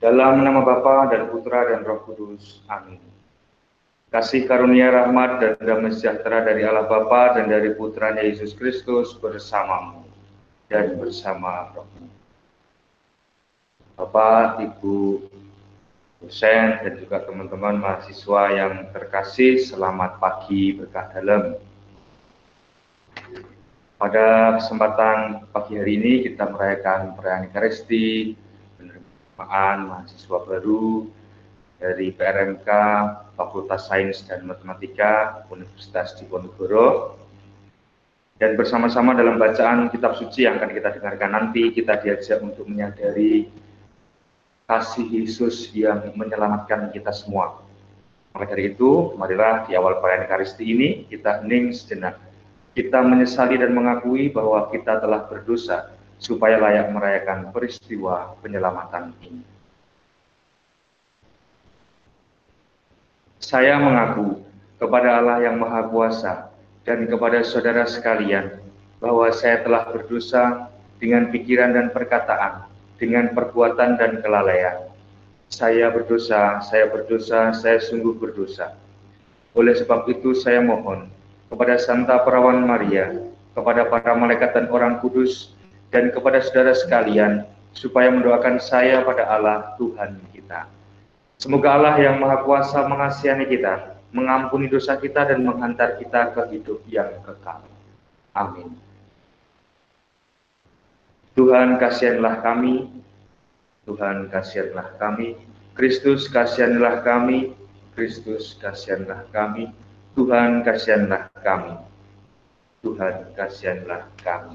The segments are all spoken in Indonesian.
Dalam nama Bapa dan Putra dan Roh Kudus. Amin. Kasih karunia rahmat dan damai sejahtera dari Allah Bapa dan dari Putranya Yesus Kristus bersamamu dan bersama rohmu. Bapak, Ibu, dosen, dan juga teman-teman mahasiswa yang terkasih, selamat pagi berkah dalam. Pada kesempatan pagi hari ini kita merayakan perayaan Ekaristi, penerimaan mahasiswa baru dari PRMK Fakultas Sains dan Matematika Universitas Diponegoro. Dan bersama-sama dalam bacaan kitab suci yang akan kita dengarkan nanti, kita diajak untuk menyadari kasih Yesus yang menyelamatkan kita semua. Maka dari itu, marilah di awal perayaan Ekaristi ini kita hening sejenak. Kita menyesali dan mengakui bahwa kita telah berdosa supaya layak merayakan peristiwa penyelamatan ini. Saya mengaku kepada Allah yang Maha Kuasa dan kepada saudara sekalian bahwa saya telah berdosa dengan pikiran dan perkataan, dengan perbuatan dan kelalaian. Saya berdosa, saya sungguh berdosa. Oleh sebab itu saya mohon kepada Santa Perawan Maria, kepada para malaikat dan orang kudus, dan kepada saudara sekalian, supaya mendoakan saya pada Allah Tuhan kita. Semoga Allah yang Maha Kuasa mengasihani kita, mengampuni dosa kita, dan menghantar kita ke hidup yang kekal. Amin. Tuhan kasihanlah kami, Tuhan kasihanlah kami, Kristus kasihanlah kami, Kristus kasihanlah kami, Tuhan kasihanlah kami, Tuhan kasihanlah kami.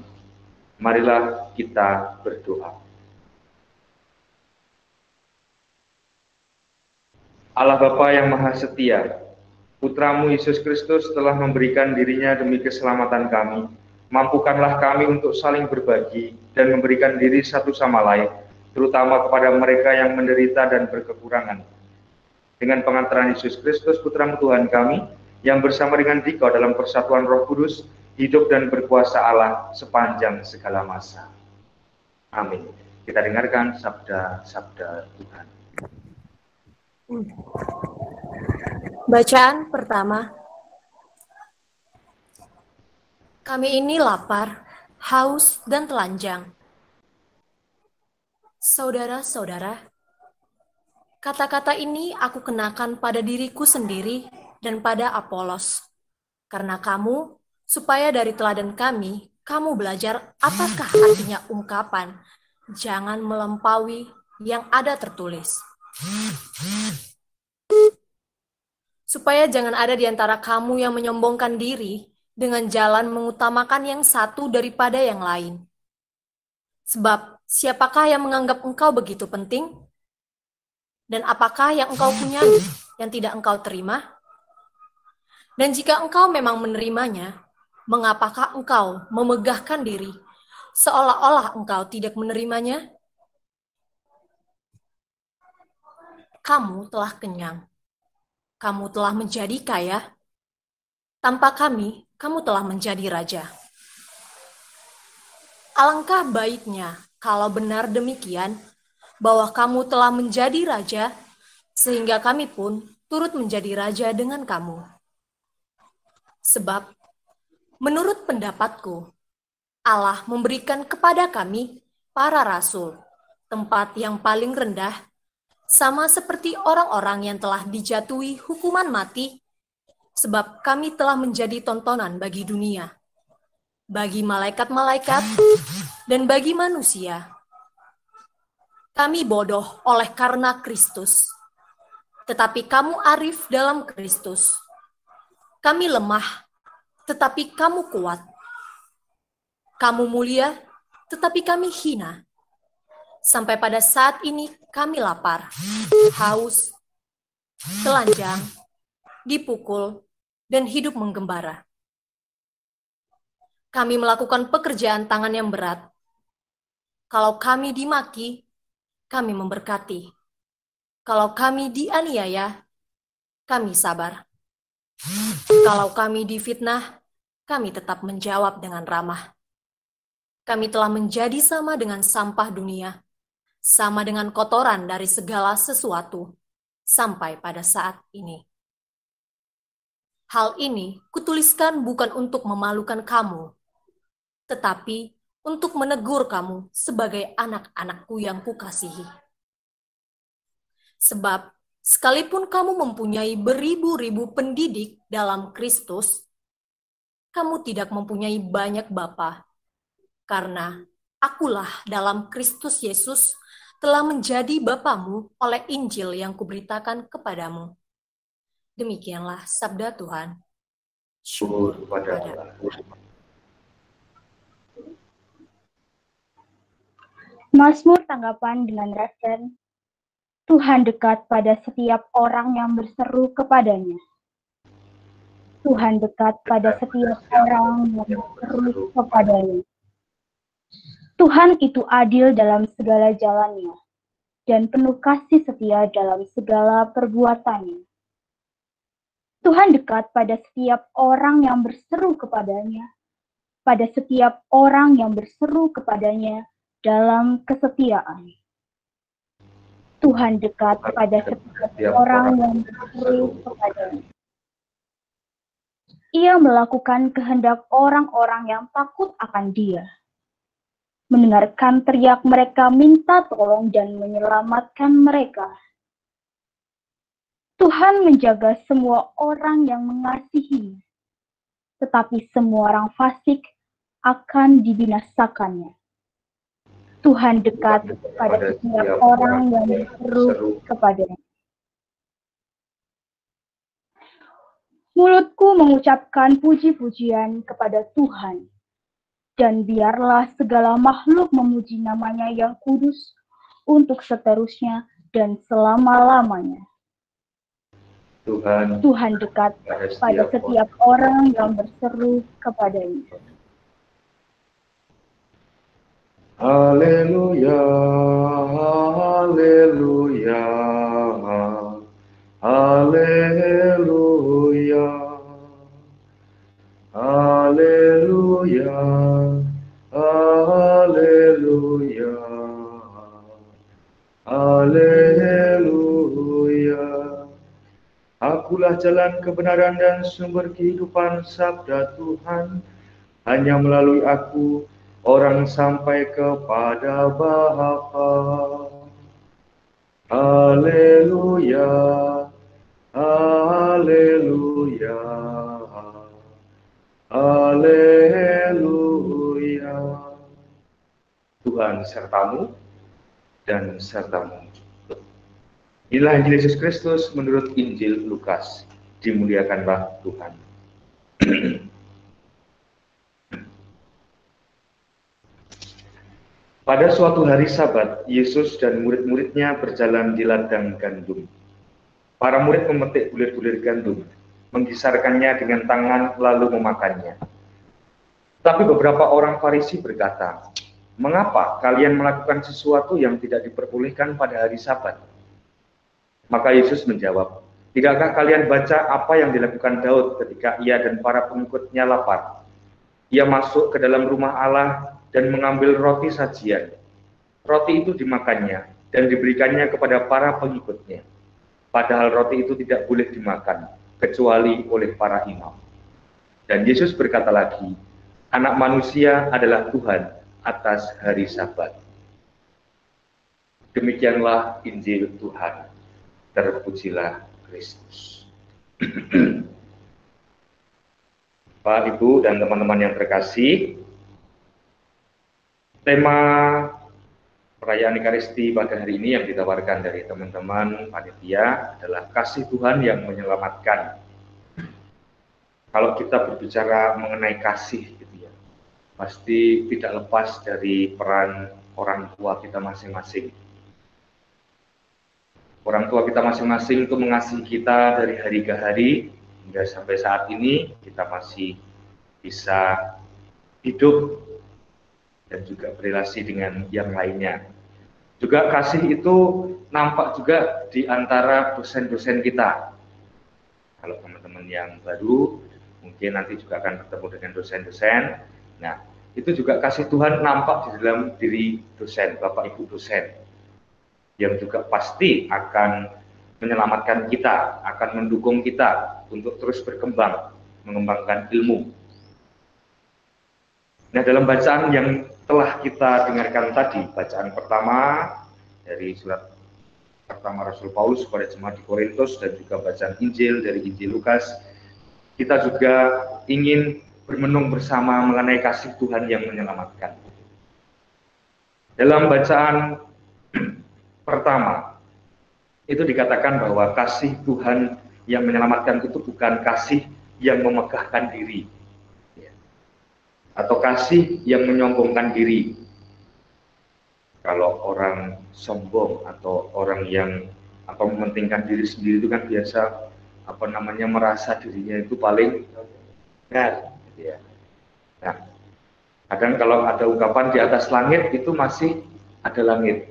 Marilah kita berdoa. Allah Bapa yang Maha Setia, Putramu Yesus Kristus telah memberikan dirinya demi keselamatan kami. Mampukanlah kami untuk saling berbagi dan memberikan diri satu sama lain, terutama kepada mereka yang menderita dan berkekurangan. Dengan pengantaran Yesus Kristus, Putramu Tuhan kami, yang bersama dengan Dikau dalam persatuan Roh Kudus, hidup dan berkuasa Allah sepanjang segala masa. Amin. Kita dengarkan sabda-sabda Tuhan. Bacaan pertama. Kami ini lapar, haus, dan telanjang. Saudara-saudara, kata-kata ini aku kenakan pada diriku sendiri dan pada Apolos, karena kamu, supaya dari teladan kami, kamu belajar apakah artinya ungkapan, jangan melampaui yang ada tertulis. supaya jangan ada di antara kamu yang menyombongkan diri dengan jalan mengutamakan yang satu daripada yang lain. Sebab siapakah yang menganggap engkau begitu penting? Dan apakah yang engkau punyai yang tidak engkau terima? Dan jika engkau memang menerimanya, mengapakah engkau memegahkan diri seolah-olah engkau tidak menerimanya? Kamu telah kenyang. Kamu telah menjadi kaya. Tanpa kami, kamu telah menjadi raja. Alangkah baiknya kalau benar demikian, bahwa kamu telah menjadi raja, sehingga kami pun turut menjadi raja dengan kamu. Sebab, menurut pendapatku, Allah memberikan kepada kami, para rasul, tempat yang paling rendah, sama seperti orang-orang yang telah dijatuhi hukuman mati, sebab kami telah menjadi tontonan bagi dunia, bagi malaikat-malaikat, dan bagi manusia. Kami bodoh oleh karena Kristus, tetapi kamu arif dalam Kristus. Kami lemah, tetapi kamu kuat. Kamu mulia, tetapi kami hina. Sampai pada saat ini kami lapar, haus, telanjang, dipukul, dan hidup menggembara. Kami melakukan pekerjaan tangan yang berat. Kalau kami dimaki, kami memberkati. Kalau kami dianiaya, kami sabar. Kalau kami difitnah, kami tetap menjawab dengan ramah. Kami telah menjadi sama dengan sampah dunia, sama dengan kotoran dari segala sesuatu, sampai pada saat ini. Hal ini kutuliskan bukan untuk memalukan kamu, tetapi untuk menegur kamu sebagai anak-anakku yang kukasihi. Sebab, sekalipun kamu mempunyai beribu-ribu pendidik dalam Kristus, kamu tidak mempunyai banyak bapa, karena akulah dalam Kristus Yesus telah menjadi bapamu oleh Injil yang kuberitakan kepadamu. Demikianlah sabda Tuhan. Syukur kepada Allah. Mazmur tanggapan dengan referen, Tuhan dekat pada setiap orang yang berseru kepadanya. Tuhan dekat pada setiap orang yang berseru kepadanya. Tuhan itu adil dalam segala jalannya, dan penuh kasih setia dalam segala perbuatannya. Tuhan dekat pada setiap orang yang berseru kepadanya, pada setiap orang yang berseru kepadanya dalam kesetiaan. Tuhan dekat pada setiap orang yang berseru kepadanya. Ia melakukan kehendak orang-orang yang takut akan Dia, mendengarkan teriak mereka minta tolong dan menyelamatkan mereka. Tuhan menjaga semua orang yang mengasihi, tetapi semua orang fasik akan dibinasakannya. Tuhan dekat pada setiap orang yang berseru kepadanya. Mulutku mengucapkan puji-pujian kepada Tuhan, dan biarlah segala makhluk memuji namanya yang kudus untuk seterusnya dan selama-lamanya. Tuhan dekat pada setiap orang yang berseru kepadanya. Haleluya, haleluya, haleluya, haleluya, haleluya, haleluya. Akulah jalan kebenaran dan sumber kehidupan, sabda Tuhan. Hanya melalui aku orang sampai kepada Bapa. Haleluya, haleluya, haleluya. Tuhan sertamu dan sertamu. Inilah Injil Yesus Kristus menurut Injil Lukas. Dimuliakanlah Tuhan. Pada suatu hari Sabat, Yesus dan murid-muridnya berjalan di ladang gandum. Para murid memetik bulir-bulir gandum, menggisarkannya dengan tangan lalu memakannya. Tapi beberapa orang Farisi berkata, "Mengapa kalian melakukan sesuatu yang tidak diperbolehkan pada hari Sabat?" Maka Yesus menjawab, "Tidakkah kalian baca apa yang dilakukan Daud ketika ia dan para pengikutnya lapar? Ia masuk ke dalam rumah Allah dan mengambil roti sajian. Roti itu dimakannya dan diberikannya kepada para pengikutnya. Padahal roti itu tidak boleh dimakan, kecuali oleh para imam." Dan Yesus berkata lagi, "Anak manusia adalah Tuhan atas hari Sabat." Demikianlah Injil Tuhan. Terpujilah Kristus. Pak, Ibu, dan teman-teman yang terkasih, tema perayaan Ekaristi pada hari ini yang ditawarkan dari teman-teman panitia adalah kasih Tuhan yang menyelamatkan. Kalau kita berbicara mengenai kasih, gitu ya, pasti tidak lepas dari peran orang tua kita masing-masing. Orang tua kita masing-masing itu mengasihi kita dari hari ke hari, hingga sampai saat ini kita masih bisa hidup dan juga berrelasi dengan yang lainnya. Juga kasih itu nampak juga di antara dosen-dosen kita. Kalau teman-teman yang baru, mungkin nanti juga akan bertemu dengan dosen-dosen. Nah, itu juga kasih Tuhan nampak di dalam diri dosen, Bapak Ibu dosen, yang juga pasti akan menyelamatkan kita, akan mendukung kita untuk terus berkembang, mengembangkan ilmu. Nah, dalam bacaan yang telah kita dengarkan tadi, bacaan pertama dari surat pertama Rasul Paulus kepada jemaat di Korintus dan juga bacaan Injil dari Injil Lukas, kita juga ingin bermenung bersama mengenai kasih Tuhan yang menyelamatkan. Dalam bacaan pertama, itu dikatakan bahwa kasih Tuhan yang menyelamatkan itu bukan kasih yang memegahkan diri, atau kasih yang menyombongkan diri. Kalau orang sombong atau orang yang mementingkan diri sendiri itu kan biasa merasa dirinya itu paling benar, gitu ya. Nah, kadang kalau ada ungkapan di atas langit itu masih ada langit.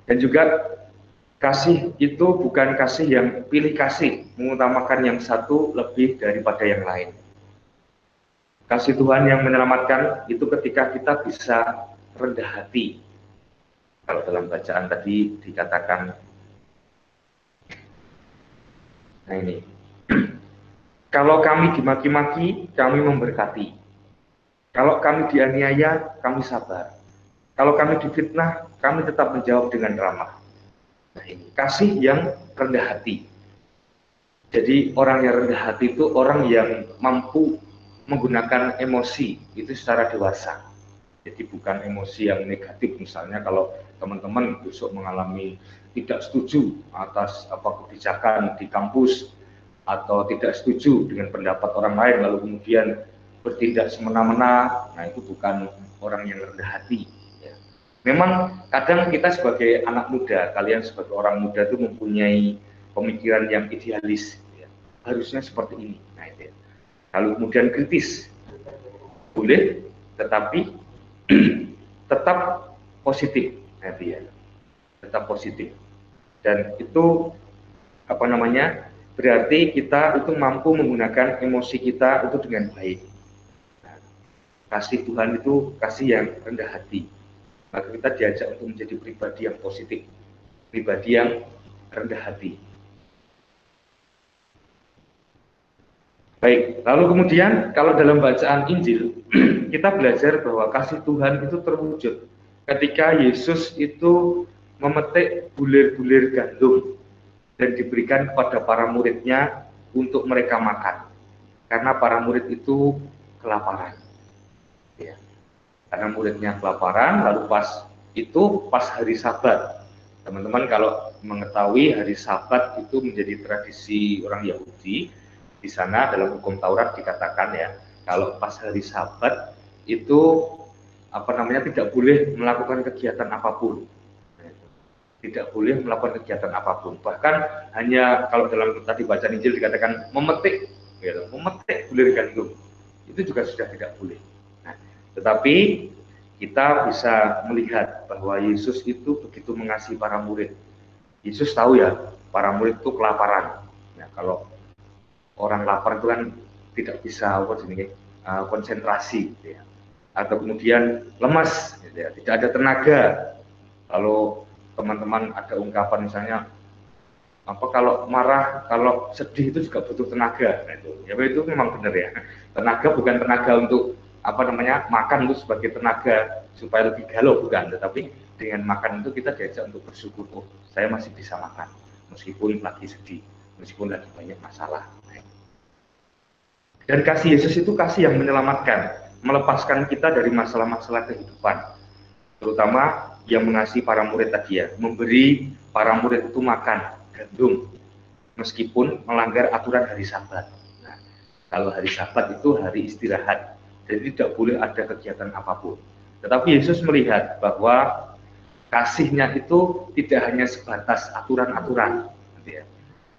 Dan juga kasih itu bukan kasih yang pilih kasih, mengutamakan yang satu lebih daripada yang lain. Kasih Tuhan yang menyelamatkan itu ketika kita bisa rendah hati. Kalau dalam bacaan tadi dikatakan, nah ini, kalau kami dimaki-maki, kami memberkati. Kalau kami dianiaya, kami sabar. Kalau kami difitnah, kami tetap menjawab dengan ramah. Nah, ini kasih yang rendah hati. Jadi orang yang rendah hati itu orang yang mampu menggunakan emosi itu secara dewasa. Jadi bukan emosi yang negatif. Misalnya kalau teman-teman besok mengalami tidak setuju atas kebijakan di kampus, atau tidak setuju dengan pendapat orang lain lalu kemudian bertindak semena-mena, nah itu bukan orang yang rendah hati. Memang kadang kita sebagai anak muda, kalian sebagai orang muda itu mempunyai pemikiran yang idealis, ya. Harusnya seperti ini. Nah, itu. Lalu kemudian kritis, boleh, tetapi tetap positif, nah, ya. Tetap positif. Dan itu berarti kita itu mampu menggunakan emosi kita itu dengan baik. Nah, kasih Tuhan itu kasih yang rendah hati. Maka kita diajak untuk menjadi pribadi yang positif, pribadi yang rendah hati. Baik, lalu kemudian kalau dalam bacaan Injil, kita belajar bahwa kasih Tuhan itu terwujud ketika Yesus itu memetik bulir-bulir gandum dan diberikan kepada para muridnya untuk mereka makan. Karena para murid itu kelaparan. Ya. Karena muridnya kelaparan, lalu pas hari Sabat. Teman-teman kalau mengetahui hari Sabat itu menjadi tradisi orang Yahudi. Di sana dalam hukum Taurat dikatakan ya, kalau pas hari Sabat itu tidak boleh melakukan kegiatan apapun. Tidak boleh melakukan kegiatan apapun. Bahkan hanya kalau dalam tadi baca Injil dikatakan memetik, gitu, memetik bulir gandum. Itu juga sudah tidak boleh. Nah, tetapi kita bisa melihat bahwa Yesus itu begitu mengasihi para murid. Yesus tahu ya, para murid itu kelaparan. Nah, kalau orang lapar itu kan tidak bisa konsentrasi, gitu ya. Atau kemudian lemas, gitu ya, tidak ada tenaga. Kalau teman-teman ada ungkapan misalnya, kalau marah, kalau sedih itu juga butuh tenaga. Nah, itu memang benar ya. Tenaga bukan tenaga untuk makan itu sebagai tenaga supaya lebih galau, bukan, tetapi dengan makan itu kita diajak untuk bersyukur, oh saya masih bisa makan meskipun lagi sedih, meskipun lagi banyak masalah. Dan kasih Yesus itu kasih yang menyelamatkan, melepaskan kita dari masalah-masalah kehidupan, terutama yang mengasihi para murid tadi ya, memberi para murid itu makan gandum meskipun melanggar aturan hari Sabat. Nah, kalau hari Sabat itu hari istirahat, jadi tidak boleh ada kegiatan apapun. Tetapi Yesus melihat bahwa kasihnya itu tidak hanya sebatas aturan-aturan.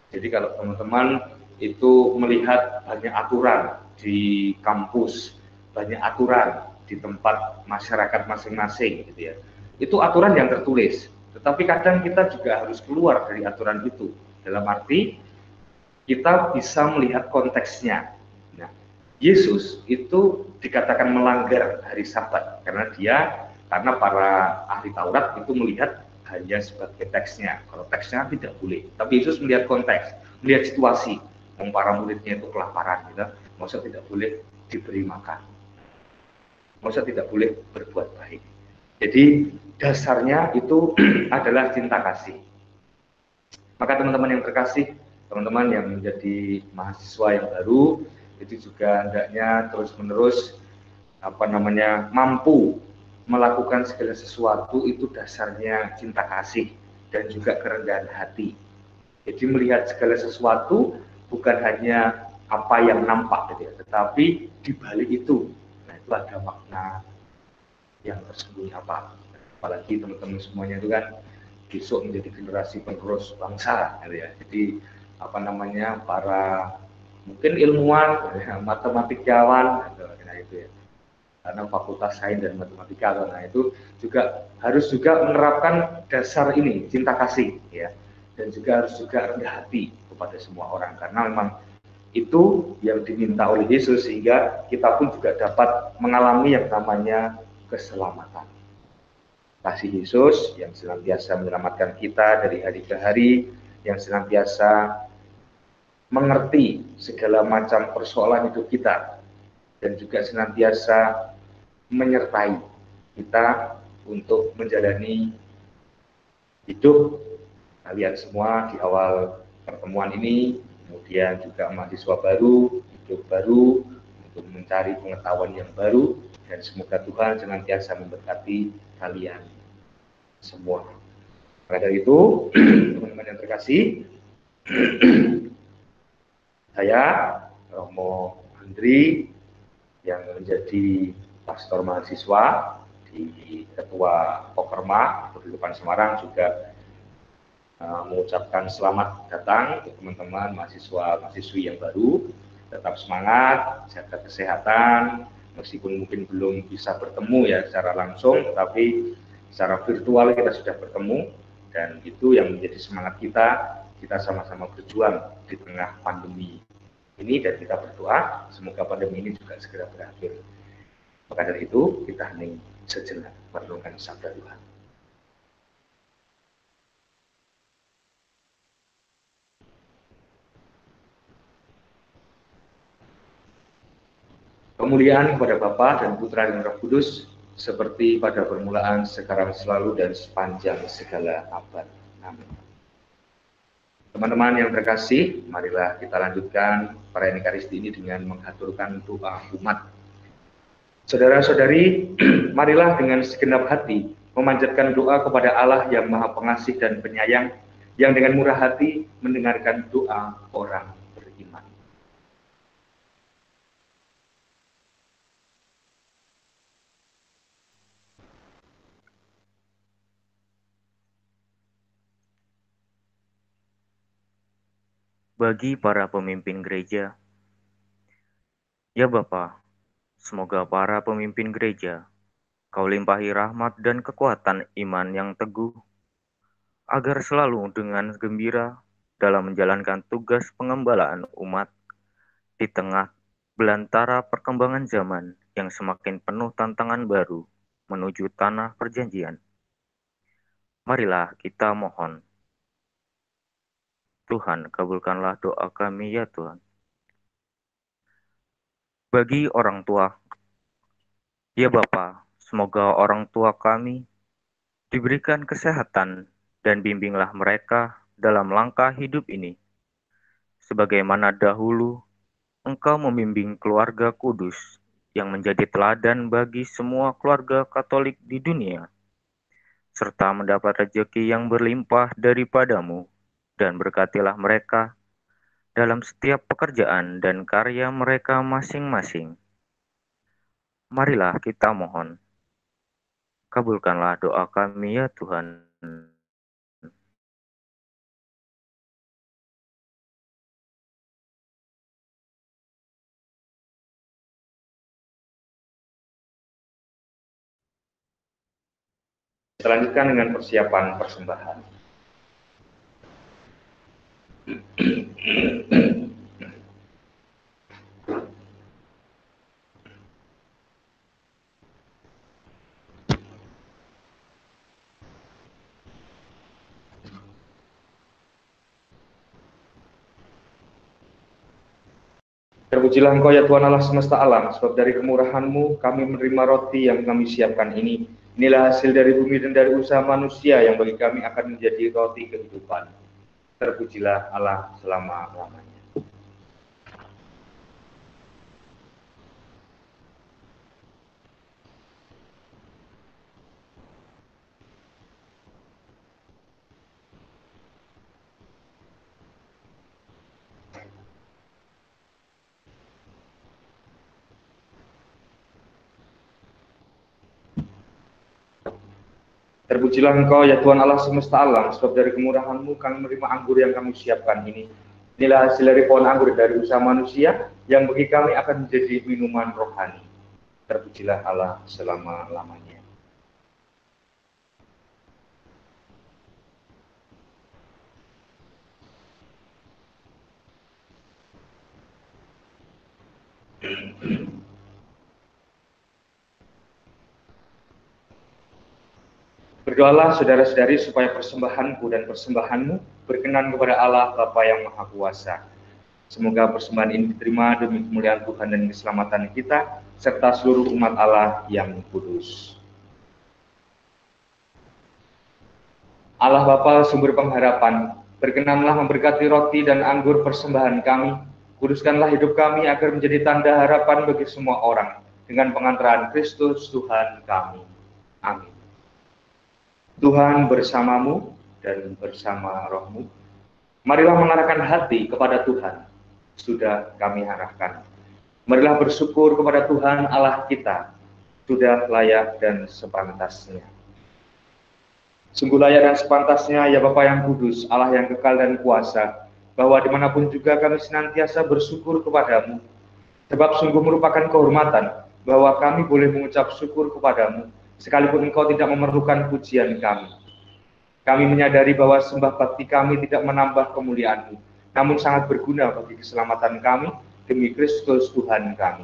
Jadi kalau teman-teman itu melihat banyak aturan di kampus, banyak aturan di tempat masyarakat masing-masing, gitu ya. Itu aturan yang tertulis. Tetapi kadang kita juga harus keluar dari aturan itu. Dalam arti kita bisa melihat konteksnya. Yesus itu dikatakan melanggar hari Sabat karena para ahli Taurat itu melihat hanya sebagai teksnya. Kalau teksnya tidak boleh, tapi Yesus melihat konteks, melihat situasi. Para muridnya itu kelaparan, gitu. Maksudnya tidak boleh diberi makan, maksudnya tidak boleh berbuat baik. Jadi dasarnya itu adalah cinta kasih. Maka teman-teman yang terkasih, teman-teman yang menjadi mahasiswa yang baru, itu juga hendaknya terus-menerus mampu melakukan segala sesuatu itu dasarnya cinta kasih dan juga kerendahan hati. Jadi melihat segala sesuatu bukan hanya apa yang nampak, gitu ya, tetapi di balik itu, itu ada makna yang tersembunyi apa. Apalagi teman-teman semuanya itu kan besok menjadi generasi penerus bangsa, gitu ya. Jadi para mungkin ilmuwan, matematikawan, itu ya, karena Fakultas Sains dan Matematika, nah itu juga harus menerapkan dasar ini, cinta kasih, ya, dan juga harus rendah hati kepada semua orang, karena memang itu yang diminta oleh Yesus, sehingga kita pun juga dapat mengalami yang namanya keselamatan. Kasih Yesus yang senantiasa menyelamatkan kita dari hari ke hari, yang senantiasa mengerti segala macam persoalan hidup kita, dan juga senantiasa menyertai kita untuk menjalani hidup kalian semua di awal pertemuan ini, kemudian juga mahasiswa baru, hidup baru, untuk mencari pengetahuan yang baru, dan semoga Tuhan senantiasa memberkati kalian semua. Maka dari itu, teman-teman yang terkasih, saya Romo Andri yang menjadi pastor mahasiswa di Ketua Koperma Kehidupan Semarang juga mengucapkan selamat datang untuk teman-teman mahasiswa-mahasiswi yang baru. Tetap semangat, jaga kesehatan, meskipun mungkin belum bisa bertemu ya secara langsung, tetapi secara virtual kita sudah bertemu, dan itu yang menjadi semangat kita sama-sama berjuang di tengah pandemi ini, dan kita berdoa semoga pandemi ini juga segera berakhir. Maka dari itu kita hening sejenak merenungkan sabda Tuhan. Kemuliaan kepada Bapa dan Putra dan Roh Kudus, seperti pada permulaan, sekarang, selalu, dan sepanjang segala abad. Amin. Teman-teman yang terkasih, marilah kita lanjutkan perayaan Ekaristi ini dengan menghaturkan doa umat. Saudara-saudari, marilah dengan segenap hati memanjatkan doa kepada Allah yang Maha Pengasih dan Penyayang, yang dengan murah hati mendengarkan doa orang beriman. Bagi para pemimpin gereja, ya Bapa, semoga para pemimpin gereja Kau limpahi rahmat dan kekuatan iman yang teguh, agar selalu dengan gembira dalam menjalankan tugas pengembalaan umat di tengah belantara perkembangan zaman yang semakin penuh tantangan baru menuju tanah perjanjian. Marilah kita mohon. Tuhan, kabulkanlah doa kami ya Tuhan. Bagi orang tua, ya Bapa, semoga orang tua kami diberikan kesehatan dan bimbinglah mereka dalam langkah hidup ini. Sebagaimana dahulu Engkau membimbing keluarga kudus yang menjadi teladan bagi semua keluarga Katolik di dunia, serta mendapat rezeki yang berlimpah daripadamu, dan berkatilah mereka dalam setiap pekerjaan dan karya mereka masing-masing. Marilah kita mohon. Kabulkanlah doa kami ya Tuhan. Kita lanjutkan dengan persiapan persembahan. Terpujilah Engkau ya Tuhan Allah semesta alam, sebab dari kemurahan-Mu kami menerima roti yang kami siapkan ini. Inilah hasil dari bumi dan dari usaha manusia yang bagi kami akan menjadi roti kehidupan. Terpujilah Allah selama-lamanya. Terpujilah Engkau ya Tuhan Allah semesta alam, sebab dari kemurahan-Mu kami menerima anggur yang kami siapkan ini. Inilah hasil dari pohon anggur dari usaha manusia yang bagi kami akan menjadi minuman rohani. Terpujilah Allah selama-lamanya. Berdoalah saudara-saudari supaya persembahanku dan persembahanmu berkenan kepada Allah Bapa yang Maha Kuasa. Semoga persembahan ini diterima demi kemuliaan Tuhan dan keselamatan kita, serta seluruh umat Allah yang kudus. Allah Bapa sumber pengharapan, berkenanlah memberkati roti dan anggur persembahan kami. Kuduskanlah hidup kami agar menjadi tanda harapan bagi semua orang, dengan pengantaran Kristus Tuhan kami. Amin. Tuhan bersamamu dan bersama rohmu. Marilah mengarahkan hati kepada Tuhan, sudah kami arahkan. Marilah bersyukur kepada Tuhan Allah kita, sudah layak dan sepantasnya. Sungguh layak dan sepantasnya ya Bapa yang kudus, Allah yang kekal dan kuasa, bahwa dimanapun juga kami senantiasa bersyukur kepadamu. Sebab sungguh merupakan kehormatan bahwa kami boleh mengucap syukur kepadamu, sekalipun Engkau tidak memerlukan pujian kami. Kami menyadari bahwa sembah bakti kami tidak menambah kemuliaan-Mu, namun sangat berguna bagi keselamatan kami demi Kristus Tuhan kami.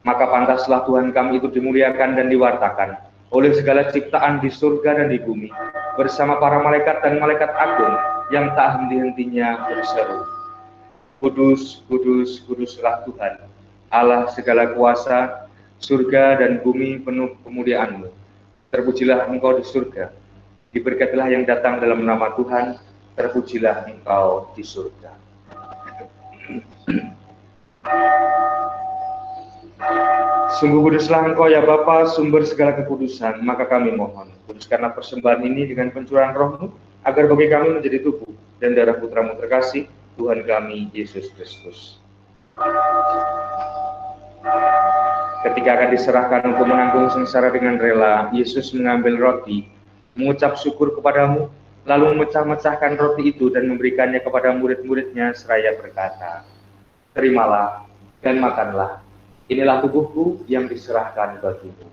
Maka pantaslah Tuhan kami itu dimuliakan dan diwartakan oleh segala ciptaan di surga dan di bumi, bersama para malaikat dan malaikat agung yang tak henti-hentinya berseru, Kudus, kudus, kuduslah Tuhan, Allah segala kuasa, surga dan bumi penuh kemuliaan-Mu. Terpujilah Engkau di surga, diberkatilah yang datang dalam nama Tuhan, terpujilah Engkau di surga. Sungguh kuduslah Engkau ya Bapa, sumber segala kekudusan, maka kami mohon, kuduskanlah persembahan ini dengan pencurahan Roh-Mu, agar bagi kami menjadi tubuh dan darah Putramu terkasih, Tuhan kami, Yesus Kristus. Ketika akan diserahkan untuk menanggung sengsara dengan rela, Yesus mengambil roti, mengucap syukur kepadamu, lalu memecah-mecahkan roti itu dan memberikannya kepada murid-muridnya seraya berkata, "Terimalah dan makanlah, inilah tubuhku yang diserahkan bagimu."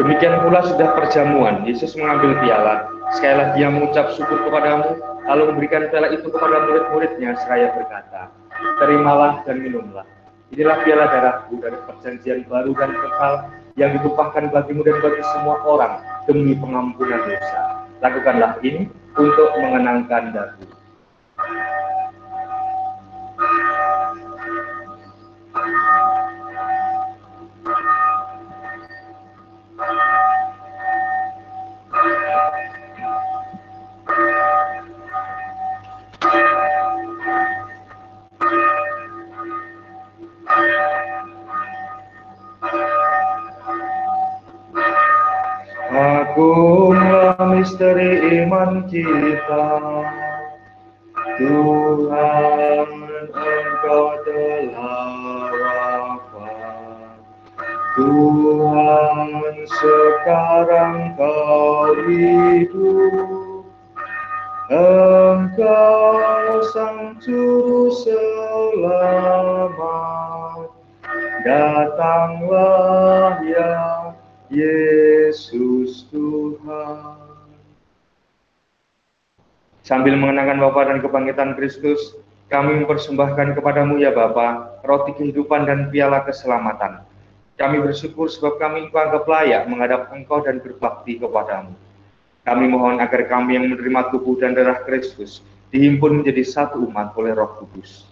Demikian pula sudah perjamuan, Yesus mengambil piala, sekali lagi Dia mengucap syukur kepadamu, lalu memberikan piala itu kepada murid-muridnya seraya berkata, "Terimalah dan minumlah. Inilah piala darahku dari perjanjian baru dan kekal yang ditumpahkan bagimu dan bagi semua orang demi pengampunan dosa. Lakukanlah ini untuk mengenangkan daku." Agunglah misteri iman kita, Tuhan Engkau telah wafat, Tuhan sekarang Kau hidup, Engkau Sang Juru Selamat, datanglah ya Yesus Tuhan. Sambil mengenangkan Bapa dan kebangkitan Kristus, kami mempersembahkan kepadamu ya Bapa, roti kehidupan dan piala keselamatan. Kami bersyukur sebab kami Engkau anggap layak menghadap Engkau dan berbakti kepadamu. Kami mohon agar kami yang menerima tubuh dan darah Kristus dihimpun menjadi satu umat oleh Roh Kudus.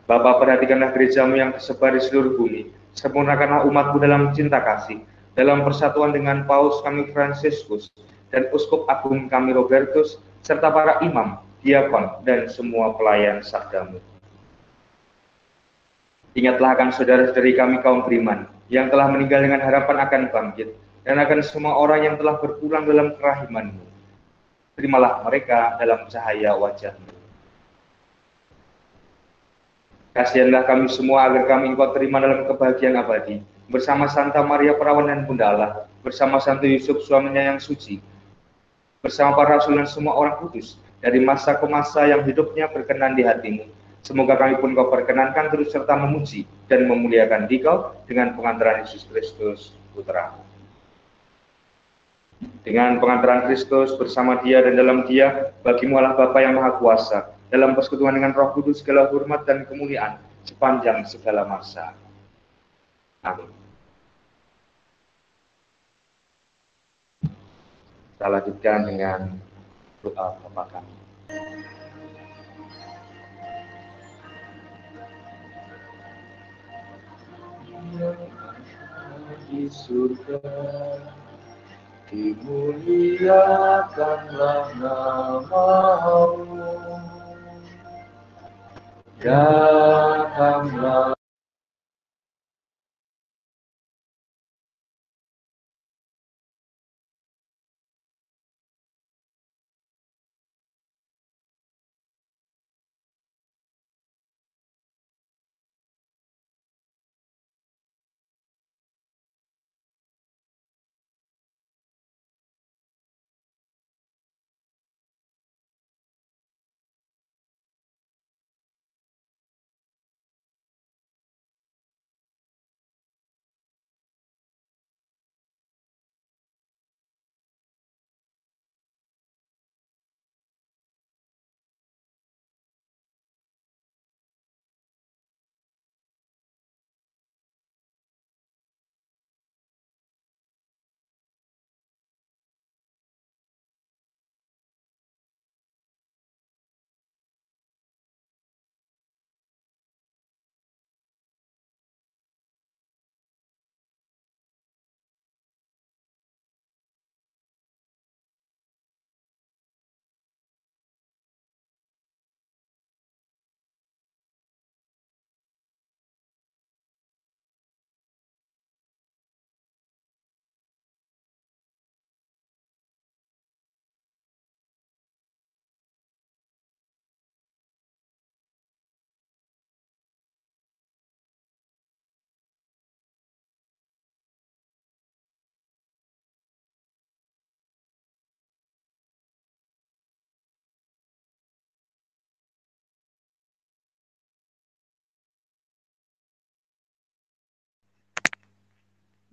Bapa, perhatikanlah gerejamu yang tersebar di seluruh bumi, sempurnakanlah umatmu dalam cinta kasih, dalam persatuan dengan Paus kami Fransiskus, dan Uskup Agung kami Robertus, serta para imam, diakon, dan semua pelayan sabdamu. Ingatlah akan saudara-saudari kami kaum beriman, yang telah meninggal dengan harapan akan bangkit, dan akan semua orang yang telah berpulang dalam kerahimanmu. Terimalah mereka dalam cahaya wajahmu. Kasihanlah kami semua agar kami Engkau terima dalam kebahagiaan abadi, bersama Santa Maria Perawan dan Bunda Allah, bersama Santo Yusuf suaminya yang suci, bersama para rasul dan semua orang kudus, dari masa ke masa yang hidupnya berkenan di hatimu. Semoga kami pun Kau perkenankan terus serta memuji dan memuliakan Dikau dengan pengantaran Yesus Kristus, Putra. Dengan pengantaran Kristus bersama Dia dan dalam Dia, bagimu Allah Bapa yang Maha Kuasa, dalam persekutuan dengan Roh Kudus segala hormat dan kemuliaan sepanjang segala masa. Amin. Kita lanjutkan dengan doa Bapa kami. Di surga, dimuliakanlah namamu, datanglah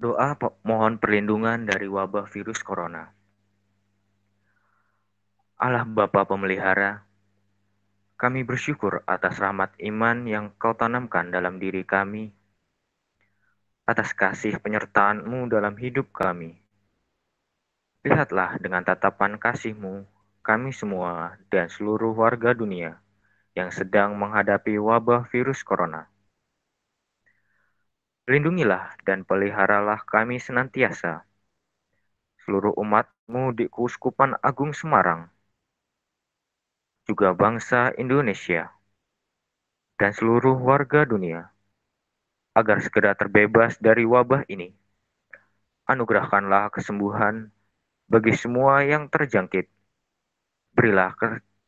Doa mohon perlindungan dari wabah virus corona. Allah Bapa Pemelihara, kami bersyukur atas rahmat iman yang Kau tanamkan dalam diri kami, atas kasih penyertaan-Mu dalam hidup kami. Lihatlah dengan tatapan kasih-Mu, kami semua dan seluruh warga dunia yang sedang menghadapi wabah virus corona. Lindungilah dan peliharalah kami senantiasa, seluruh umat-Mu di Keuskupan Agung Semarang, juga bangsa Indonesia, dan seluruh warga dunia, agar segera terbebas dari wabah ini. Anugerahkanlah kesembuhan bagi semua yang terjangkit. Berilah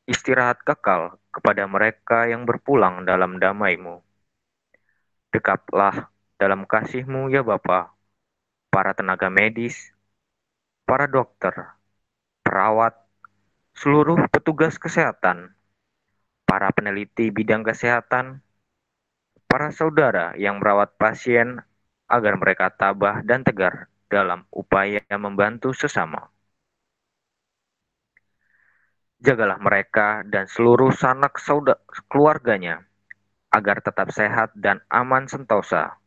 istirahat kekal kepada mereka yang berpulang dalam damai-Mu. Dekatlah dalam kasih-Mu ya Bapa, para tenaga medis, para dokter, perawat, seluruh petugas kesehatan, para peneliti bidang kesehatan, para saudara yang merawat pasien agar mereka tabah dan tegar dalam upaya membantu sesama. Jagalah mereka dan seluruh sanak saudara keluarganya agar tetap sehat dan aman sentosa.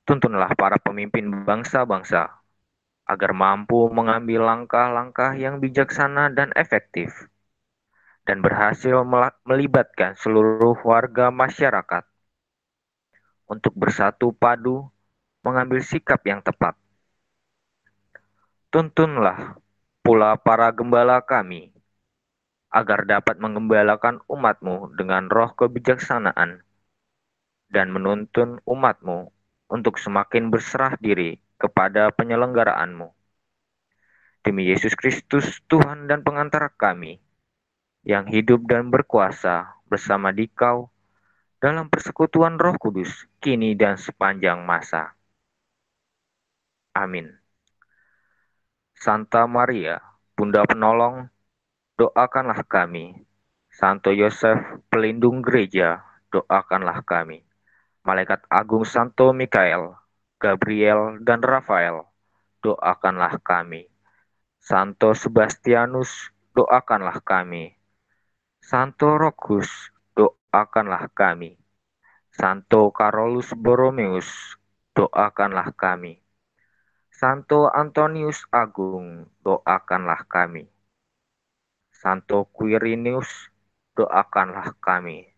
Tuntunlah para pemimpin bangsa-bangsa agar mampu mengambil langkah-langkah yang bijaksana dan efektif, dan berhasil melibatkan seluruh warga masyarakat untuk bersatu padu mengambil sikap yang tepat. Tuntunlah pula para gembala kami agar dapat menggembalakan umat-Mu dengan roh kebijaksanaan dan menuntun umat-Mu untuk semakin berserah diri kepada penyelenggaraan-Mu. Demi Yesus Kristus, Tuhan dan pengantara kami, yang hidup dan berkuasa bersama Dikau dalam persekutuan Roh Kudus, kini dan sepanjang masa. Amin. Santa Maria, Bunda Penolong, doakanlah kami. Santo Yosef, pelindung gereja, doakanlah kami. Malaikat Agung Santo Mikael, Gabriel, dan Rafael, doakanlah kami. Santo Sebastianus, doakanlah kami. Santo Rochus, doakanlah kami. Santo Carolus Borromeus, doakanlah kami. Santo Antonius Agung, doakanlah kami. Santo Quirinius, doakanlah kami.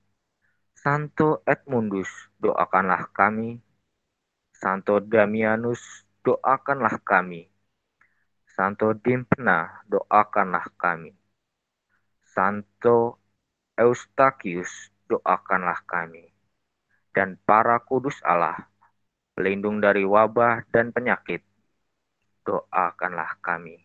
Santo Edmundus, doakanlah kami. Santo Damianus, doakanlah kami. Santo Dimpna, doakanlah kami. Santo Eustachius, doakanlah kami. Dan para kudus Allah, pelindung dari wabah dan penyakit, doakanlah kami.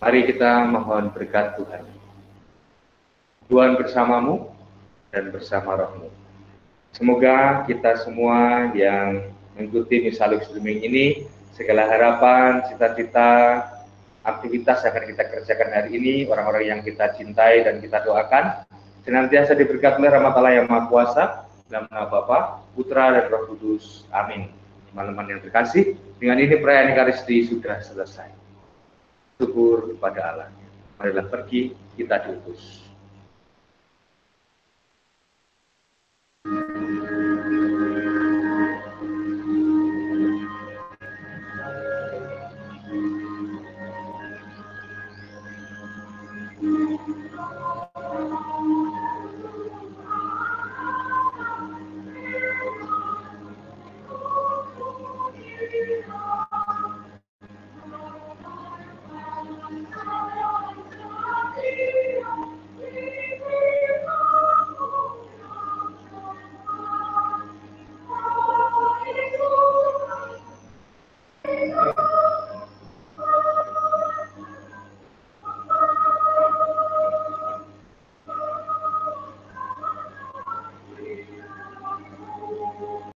Mari kita mohon berkat Tuhan. Tuhan bersamamu dan bersama rohmu. Semoga kita semua yang mengikuti Misaluk Streaming ini, segala harapan, cita-cita, aktivitas akan kita kerjakan hari ini, orang-orang yang kita cintai dan kita doakan, senantiasa diberkati oleh rahmat Allah yang Maha Kuasa, dalam nama Bapa, Putra, dan Roh Kudus. Amin. Teman-teman yang terkasih, dengan ini perayaan Ekaristi sudah selesai. Syukur kepada Allah. Marilah pergi, kita diutus.